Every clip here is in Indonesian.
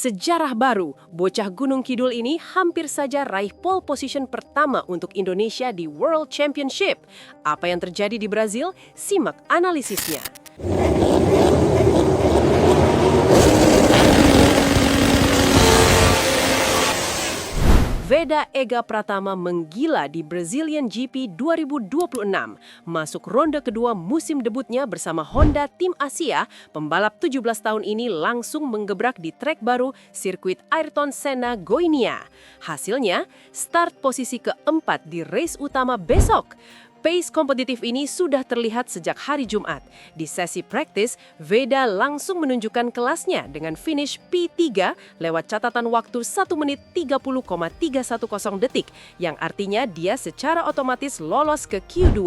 Sejarah baru, bocah Gunung Kidul ini hampir saja raih pole position pertama untuk Indonesia di World Championship. Apa yang terjadi di Brazil? Simak analisisnya. Veda Ega Pratama menggila di Brazilian GP 2026. Masuk ronde kedua musim debutnya bersama Honda Tim Asia, pembalap 17 tahun ini langsung menggebrak di trek baru sirkuit Ayrton Senna Goiânia. Hasilnya, start posisi keempat di race utama besok. Pace kompetitif ini sudah terlihat sejak hari Jumat. Di sesi praktis, Veda langsung menunjukkan kelasnya dengan finish P3 lewat catatan waktu 1 menit 30,310 detik, yang artinya dia secara otomatis lolos ke Q2.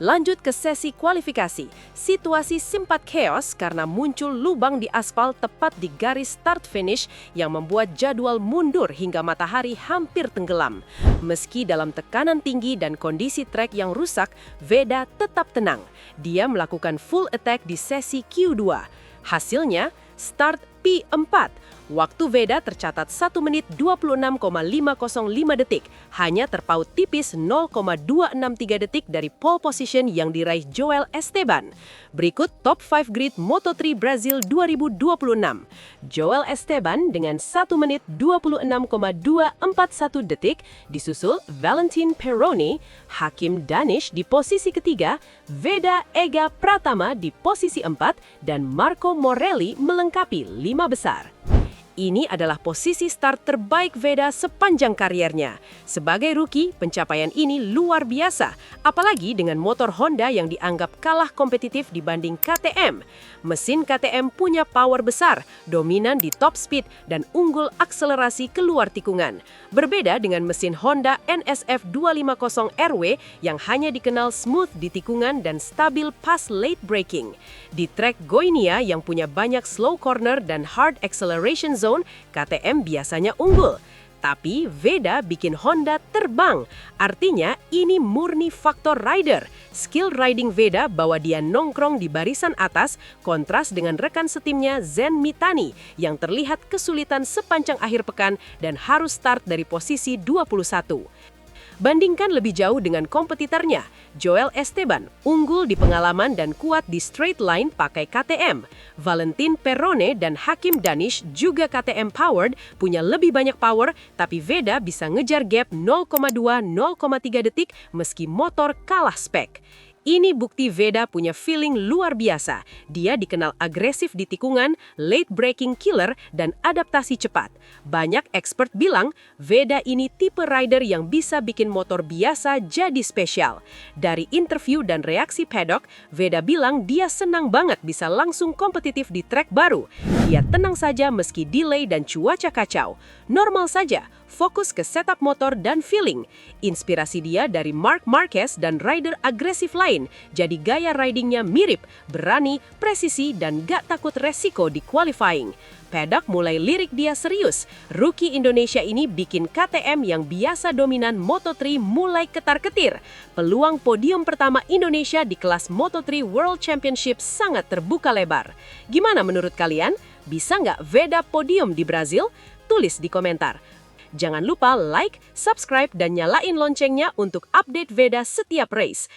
Lanjut ke sesi kualifikasi. Situasi sempat chaos karena muncul lubang di aspal tepat di garis start-finish yang membuat jadwal mundur hingga matahari hampir tenggelam. Meski dalam tekanan tinggi dan kondisi trek yang rusak, Veda tetap tenang. Dia melakukan full attack di sesi Q2. Hasilnya, start P4. Waktu Veda tercatat 1 menit 26,505 detik, hanya terpaut tipis 0,263 detik dari pole position yang diraih Joel Esteban. Berikut top 5 grid Moto3 Brazil 2026. Joel Esteban dengan 1 menit 26,241 detik, disusul Valentin Peroni, Hakim Danish di posisi ketiga, Veda Ega Pratama di posisi 4, dan Marco Morelli melengkapi 5 besar. Ini adalah posisi start terbaik Veda sepanjang kariernya. Sebagai rookie, pencapaian ini luar biasa, apalagi dengan motor Honda yang dianggap kalah kompetitif dibanding KTM. Mesin KTM punya power besar, dominan di top speed, dan unggul akselerasi keluar tikungan. Berbeda dengan mesin Honda NSF 250RW yang hanya dikenal smooth di tikungan dan stabil pas late braking. Di trek Goiânia yang punya banyak slow corner dan hard acceleration zone, KTM biasanya unggul. Tapi Veda bikin Honda terbang. Artinya ini murni faktor rider. Skill riding Veda bawa dia nongkrong di barisan atas, kontras dengan rekan setimnya Zen Mitani yang terlihat kesulitan sepanjang akhir pekan dan harus start dari posisi 21. Bandingkan lebih jauh dengan kompetitornya, Joel Esteban unggul di pengalaman dan kuat di straight line pakai KTM. Valentin Peroni dan Hakim Danish juga KTM powered, punya lebih banyak power, tapi Veda bisa ngejar gap 0,2-0,3 detik meski motor kalah spek. Ini bukti Veda punya feeling luar biasa. Dia dikenal agresif di tikungan, late braking killer, dan adaptasi cepat. Banyak expert bilang Veda ini tipe rider yang bisa bikin motor biasa jadi spesial. Dari interview dan reaksi paddock, Veda bilang dia senang banget bisa langsung kompetitif di trek baru. Dia tenang saja meski delay dan cuaca kacau. Normal saja, fokus ke setup motor dan feeling. Inspirasi dia dari Marc Marquez dan rider agresif lain, jadi gaya ridingnya mirip, berani, presisi, dan gak takut resiko di qualifying. Paddock mulai lirik dia serius. Rookie Indonesia ini bikin KTM yang biasa dominan Moto3 mulai ketar-ketir. Peluang podium pertama Indonesia di kelas Moto3 World Championship sangat terbuka lebar. Gimana menurut kalian? Bisa nggak Veda podium di Brazil? Tulis di komentar. Jangan lupa like, subscribe, dan nyalain loncengnya untuk update Veda setiap race.